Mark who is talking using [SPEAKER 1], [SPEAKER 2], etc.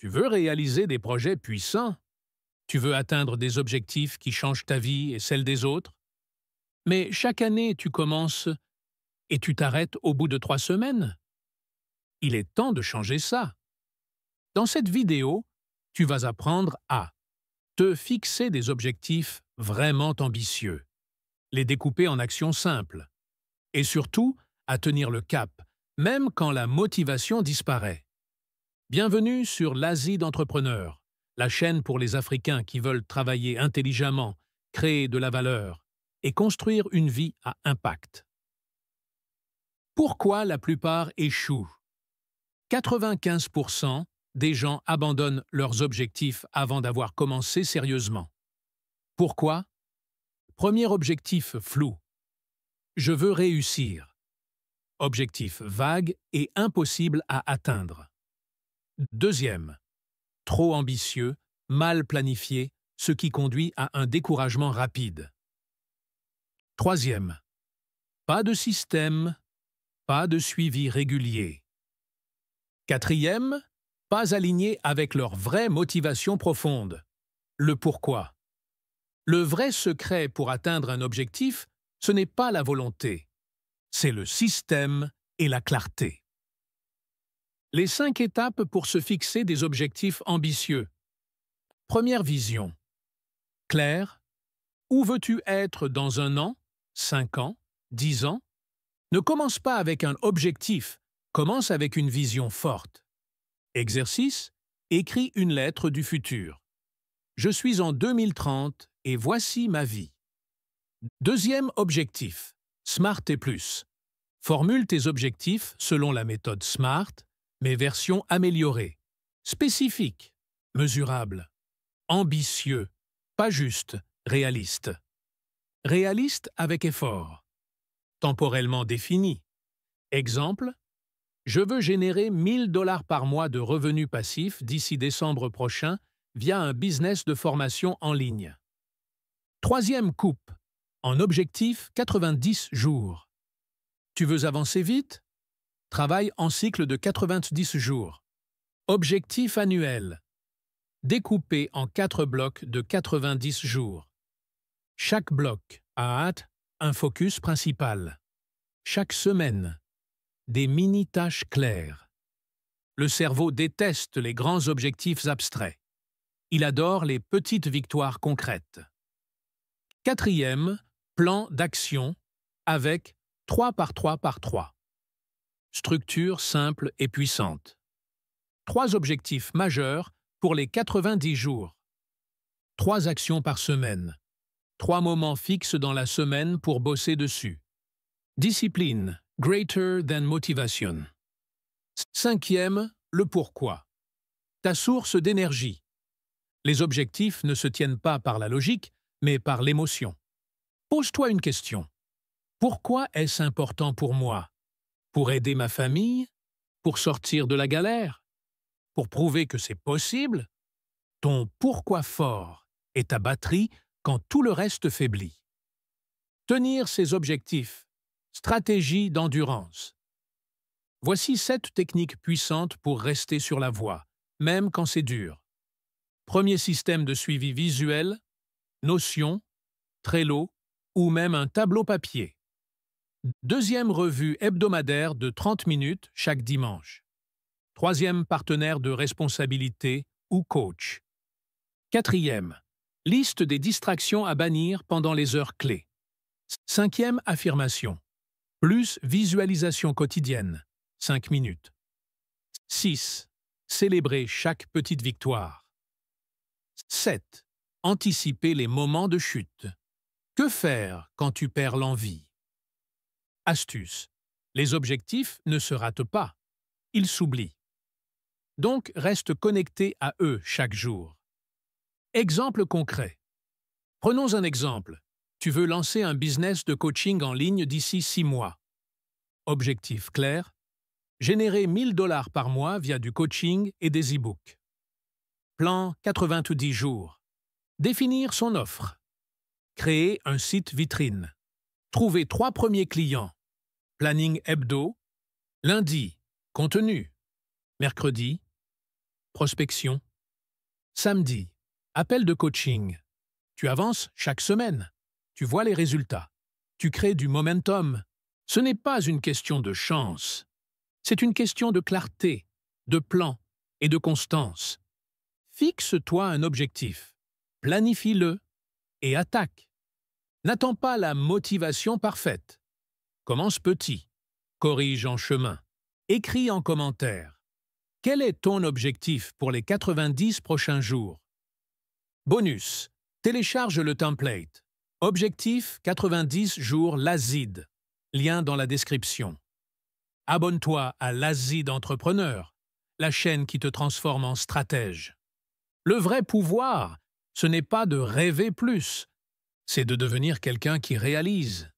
[SPEAKER 1] Tu veux réaliser des projets puissants? Tu veux atteindre des objectifs qui changent ta vie et celle des autres? Mais chaque année, tu commences et tu t'arrêtes au bout de 3 semaines. Il est temps de changer ça. Dans cette vidéo, tu vas apprendre à te fixer des objectifs vraiment ambitieux, les découper en actions simples, et surtout à tenir le cap, même quand la motivation disparaît. Bienvenue sur l'Asie d'entrepreneurs, la chaîne pour les Africains qui veulent travailler intelligemment, créer de la valeur et construire une vie à impact. Pourquoi la plupart échouent? 95% des gens abandonnent leurs objectifs avant d'avoir commencé sérieusement. Pourquoi? Premier objectif flou. Je veux réussir. Objectif vague et impossible à atteindre. Deuxième. Trop ambitieux, mal planifié, ce qui conduit à un découragement rapide. Troisième. Pas de système, pas de suivi régulier. Quatrième. Pas aligné avec leur vraie motivation profonde. Le pourquoi. Le vrai secret pour atteindre un objectif, ce n'est pas la volonté, c'est le système et la clarté. Les 5 étapes pour se fixer des objectifs ambitieux. Première vision. Clair. Où veux-tu être dans 1 an, 5 ans, 10 ans? Ne commence pas avec un objectif, commence avec une vision forte. Exercice. Écris une lettre du futur. Je suis en 2030 et voici ma vie. Deuxième objectif. SMART et plus. Formule tes objectifs selon la méthode SMART, mais version améliorée. Spécifique, mesurable, ambitieux, pas juste, réaliste. Réaliste avec effort. Temporellement défini. Exemple, je veux générer 1 000 $ par mois de revenus passifs d'ici décembre prochain via un business de formation en ligne. Troisième coupe. En objectif 90 jours. Tu veux avancer vite? Travaille en cycle de 90 jours. Objectif annuel. Découpé en 4 blocs de 90 jours. Chaque bloc a un focus principal. Chaque semaine, des mini-tâches claires. Le cerveau déteste les grands objectifs abstraits. Il adore les petites victoires concrètes. Quatrième, plan d'action avec 3 par 3 par 3. Structure simple et puissante. 3 objectifs majeurs pour les 90 jours. 3 actions par semaine. 3 moments fixes dans la semaine pour bosser dessus. Discipline, greater than motivation. Cinquième, le pourquoi. Ta source d'énergie. Les objectifs ne se tiennent pas par la logique, mais par l'émotion. Pose-toi une question. Pourquoi est-ce important pour moi? Pour aider ma famille? Pour sortir de la galère? Pour prouver que c'est possible? Ton pourquoi fort est ta batterie quand tout le reste faiblit. Tenir ses objectifs. Stratégie d'endurance. Voici 7 techniques puissantes pour rester sur la voie, même quand c'est dur. Premier système de suivi visuel, Notion, Trello ou même un tableau papier. Deuxième revue hebdomadaire de 30 minutes chaque dimanche. Troisième partenaire de responsabilité ou coach. Quatrième, liste des distractions à bannir pendant les heures clés. Cinquième affirmation. Plus visualisation quotidienne, 5 minutes. 6. Célébrer chaque petite victoire. 7. Anticiper les moments de chute. Que faire quand tu perds l'envie? Astuce. Les objectifs ne se ratent pas. Ils s'oublient. Donc, reste connecté à eux chaque jour. Exemple concret. Prenons un exemple. Tu veux lancer un business de coaching en ligne d'ici 6 mois. Objectif clair. Générer 1 000 $ par mois via du coaching et des e-books. Plan 90 jours. Définir son offre. Créer un site vitrine. Trouver 3 premiers clients. Planning hebdo. Lundi, contenu. Mercredi, prospection. Samedi, appel de coaching. Tu avances chaque semaine. Tu vois les résultats. Tu crées du momentum. Ce n'est pas une question de chance. C'est une question de clarté, de plan et de constance. Fixe-toi un objectif. Planifie-le et attaque. N'attends pas la motivation parfaite. Commence petit. Corrige en chemin. Écris en commentaire. Quel est ton objectif pour les 90 prochains jours? Bonus. Télécharge le template. Objectif 90 jours l'ASID. Lien dans la description. Abonne-toi à l'ASID Entrepreneur, la chaîne qui te transforme en stratège. Le vrai pouvoir, ce n'est pas de rêver plus, c'est de devenir quelqu'un qui réalise.